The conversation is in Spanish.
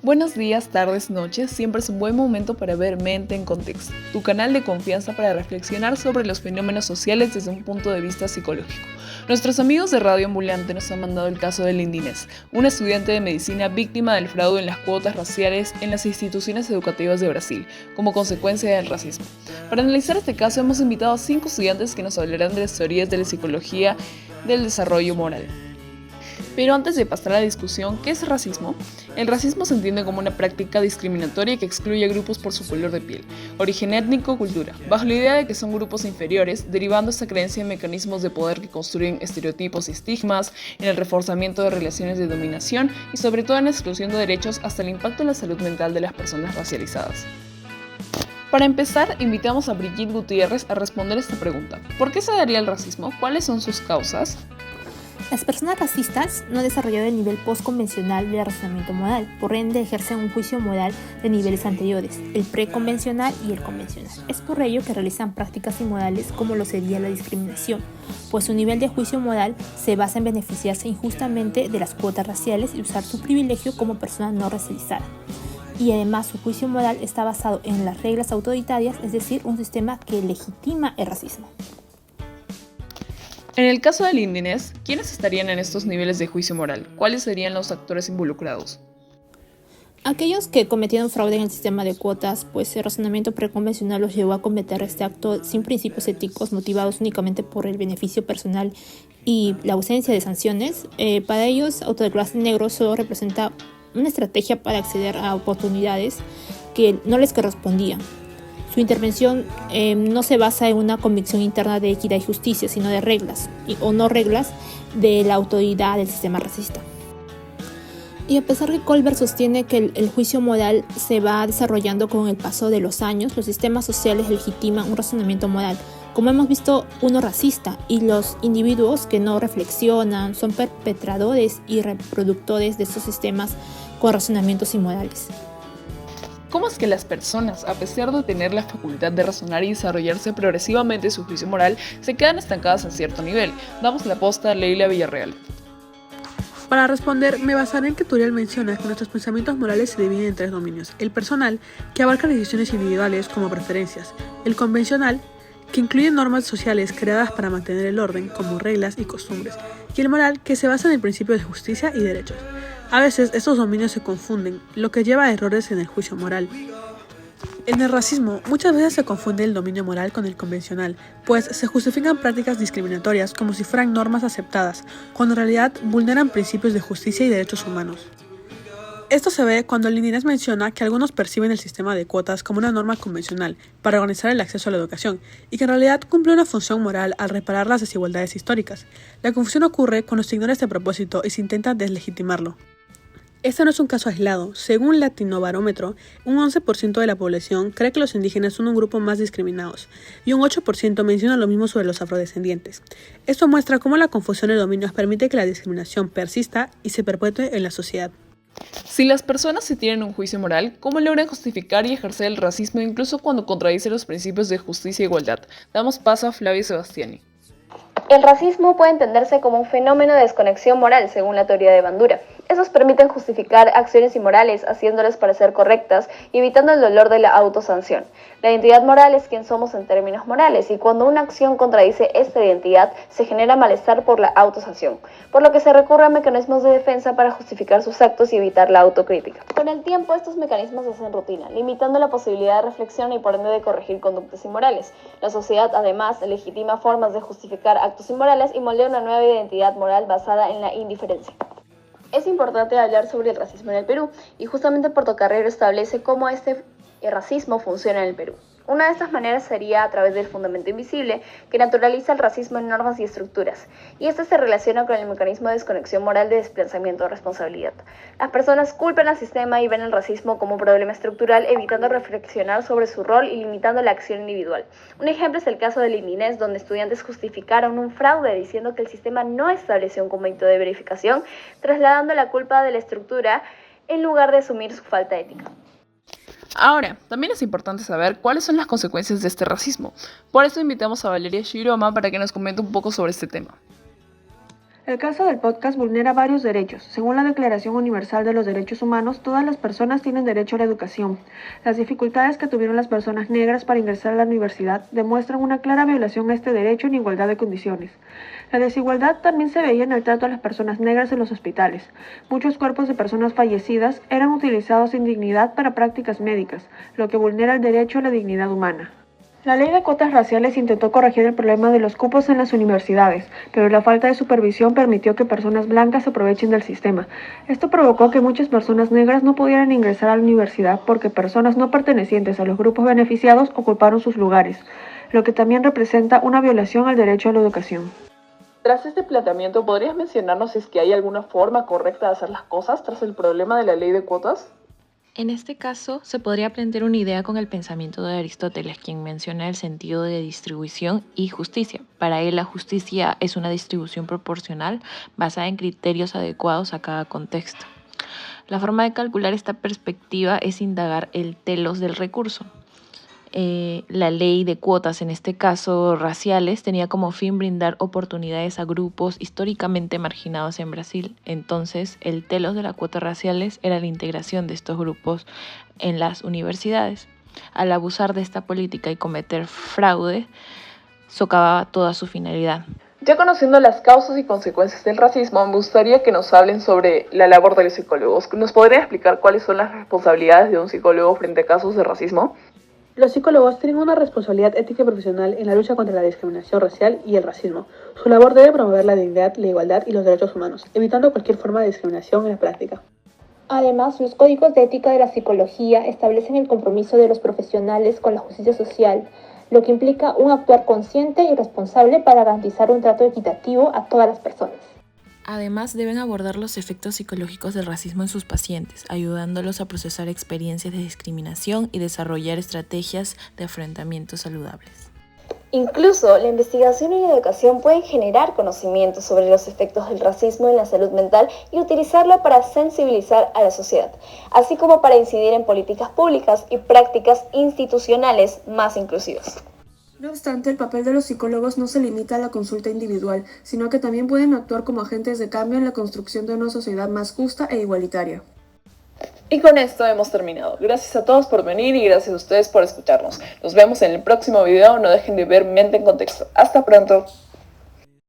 Buenos días, tardes, noches, siempre es un buen momento para ver Mente en Contexto, tu canal de confianza para reflexionar sobre los fenómenos sociales desde un punto de vista psicológico. Nuestros amigos de Radio Ambulante nos han mandado el caso de Linda Inés, una estudiante de medicina víctima del fraude en las cuotas raciales en las instituciones educativas de Brasil, como consecuencia del racismo. Para analizar este caso hemos invitado a 5 estudiantes que nos hablarán de las teorías de la psicología del desarrollo moral. Pero antes de pasar a la discusión, ¿qué es racismo? El racismo se entiende como una práctica discriminatoria que excluye a grupos por su color de piel, origen étnico o cultura, bajo la idea de que son grupos inferiores, derivando esta creencia en mecanismos de poder que construyen estereotipos y estigmas, en el reforzamiento de relaciones de dominación y sobre todo en la exclusión de derechos hasta el impacto en la salud mental de las personas racializadas. Para empezar, invitamos a Brigitte Gutiérrez a responder esta pregunta. ¿Por qué se daría el racismo? ¿Cuáles son sus causas? Las personas racistas no han desarrollado el nivel postconvencional del razonamiento moral, por ende ejercen un juicio moral de niveles anteriores, el preconvencional y el convencional. Es por ello que realizan prácticas inmorales como lo sería la discriminación, pues su nivel de juicio moral se basa en beneficiarse injustamente de las cuotas raciales y usar su privilegio como persona no racializada. Y además su juicio moral está basado en las reglas autoritarias, es decir, un sistema que legitima el racismo. En el caso de Linda Inés, ¿quiénes estarían en estos niveles de juicio moral? ¿Cuáles serían los actores involucrados? Aquellos que cometieron fraude en el sistema de cuotas, pues el razonamiento preconvencional los llevó a cometer este acto sin principios éticos motivados únicamente por el beneficio personal y la ausencia de sanciones. Para ellos, autodeclararse negro solo representa una estrategia para acceder a oportunidades que no les correspondían. Su intervención no se basa en una convicción interna de equidad y justicia, sino de reglas, o no reglas, de la autoridad del sistema racista. Y a pesar que Kohlberg sostiene que el juicio moral se va desarrollando con el paso de los años, los sistemas sociales legitiman un razonamiento moral, como hemos visto, uno racista, y los individuos que no reflexionan son perpetradores y reproductores de estos sistemas con razonamientos inmorales. ¿Cómo es que las personas, a pesar de tener la facultad de razonar y desarrollarse progresivamente su juicio moral, se quedan estancadas en cierto nivel? Damos la posta a Leila Villarreal. Para responder, me basaré en que Turiel menciona que nuestros pensamientos morales se dividen en 3 dominios. El personal, que abarca decisiones individuales como preferencias. El convencional, que incluye normas sociales creadas para mantener el orden, como reglas y costumbres. Y el moral, que se basa en el principio de justicia y derechos. A veces estos dominios se confunden, lo que lleva a errores en el juicio moral. En el racismo, muchas veces se confunde el dominio moral con el convencional, pues se justifican prácticas discriminatorias como si fueran normas aceptadas, cuando en realidad vulneran principios de justicia y derechos humanos. Esto se ve cuando Linda Inés menciona que algunos perciben el sistema de cuotas como una norma convencional para organizar el acceso a la educación y que en realidad cumple una función moral al reparar las desigualdades históricas. La confusión ocurre cuando se ignora este propósito y se intenta deslegitimarlo. Este no es un caso aislado. Según Latinobarómetro, un 11% de la población cree que los indígenas son un grupo más discriminados y un 8% menciona lo mismo sobre los afrodescendientes. Esto muestra cómo la confusión de dominios permite que la discriminación persista y se perpetúe en la sociedad. Si las personas se tienen un juicio moral, ¿cómo logran justificar y ejercer el racismo incluso cuando contradice los principios de justicia e igualdad? Damos paso a Flavio Sebastiani. El racismo puede entenderse como un fenómeno de desconexión moral, según la teoría de Bandura. Estos permiten justificar acciones inmorales, haciéndolas parecer correctas y evitando el dolor de la autosanción. La identidad moral es quien somos en términos morales, y cuando una acción contradice esta identidad, se genera malestar por la autosanción, por lo que se recurre a mecanismos de defensa para justificar sus actos y evitar la autocrítica. Con el tiempo, estos mecanismos se hacen rutina, limitando la posibilidad de reflexión y por ende de corregir conductas inmorales. La sociedad, además, legitima formas de justificar actos inmorales y moldea una nueva identidad moral basada en la indiferencia. Es importante hablar sobre el racismo en el Perú, y justamente Portocarrero establece cómo este racismo funciona en el Perú. Una de estas maneras sería a través del fundamento invisible, que naturaliza el racismo en normas y estructuras, y este se relaciona con el mecanismo de desconexión moral de desplazamiento de responsabilidad. Las personas culpan al sistema y ven el racismo como un problema estructural, evitando reflexionar sobre su rol y limitando la acción individual. Un ejemplo es el caso de Linda Inés, donde estudiantes justificaron un fraude diciendo que el sistema no estableció un convenio de verificación, trasladando la culpa de la estructura en lugar de asumir su falta ética. Ahora, también es importante saber cuáles son las consecuencias de este racismo. Por eso invitamos a Valeria Shiroma para que nos comente un poco sobre este tema. El caso del podcast vulnera varios derechos. Según la Declaración Universal de los Derechos Humanos, todas las personas tienen derecho a la educación. Las dificultades que tuvieron las personas negras para ingresar a la universidad demuestran una clara violación a este derecho en igualdad de condiciones. La desigualdad también se veía en el trato a las personas negras en los hospitales. Muchos cuerpos de personas fallecidas eran utilizados sin dignidad para prácticas médicas, lo que vulnera el derecho a la dignidad humana. La ley de cuotas raciales intentó corregir el problema de los cupos en las universidades, pero la falta de supervisión permitió que personas blancas se aprovechen del sistema. Esto provocó que muchas personas negras no pudieran ingresar a la universidad porque personas no pertenecientes a los grupos beneficiados ocuparon sus lugares, lo que también representa una violación al derecho a la educación. Tras este planteamiento, ¿podrías mencionarnos si es que hay alguna forma correcta de hacer las cosas tras el problema de la ley de cuotas? En este caso, se podría plantear una idea con el pensamiento de Aristóteles, quien menciona el sentido de distribución y justicia. Para él, la justicia es una distribución proporcional basada en criterios adecuados a cada contexto. La forma de calcular esta perspectiva es indagar el telos del recurso. La ley de cuotas, en este caso raciales, tenía como fin brindar oportunidades a grupos históricamente marginados en Brasil. Entonces, el telos de las cuotas raciales era la integración de estos grupos en las universidades. Al abusar de esta política y cometer fraude, socavaba toda su finalidad. Ya conociendo las causas y consecuencias del racismo, me gustaría que nos hablen sobre la labor de los psicólogos. ¿Nos podría explicar cuáles son las responsabilidades de un psicólogo frente a casos de racismo? Los psicólogos tienen una responsabilidad ética y profesional en la lucha contra la discriminación racial y el racismo. Su labor debe promover la dignidad, la igualdad y los derechos humanos, evitando cualquier forma de discriminación en la práctica. Además, los códigos de ética de la psicología establecen el compromiso de los profesionales con la justicia social, lo que implica un actuar consciente y responsable para garantizar un trato equitativo a todas las personas. Además, deben abordar los efectos psicológicos del racismo en sus pacientes, ayudándolos a procesar experiencias de discriminación y desarrollar estrategias de afrontamiento saludables. Incluso la investigación y la educación pueden generar conocimiento sobre los efectos del racismo en la salud mental y utilizarlo para sensibilizar a la sociedad, así como para incidir en políticas públicas y prácticas institucionales más inclusivas. No obstante, el papel de los psicólogos no se limita a la consulta individual, sino que también pueden actuar como agentes de cambio en la construcción de una sociedad más justa e igualitaria. Y con esto hemos terminado. Gracias a todos por venir y gracias a ustedes por escucharnos. Nos vemos en el próximo video. No dejen de ver Mente en Contexto. Hasta pronto.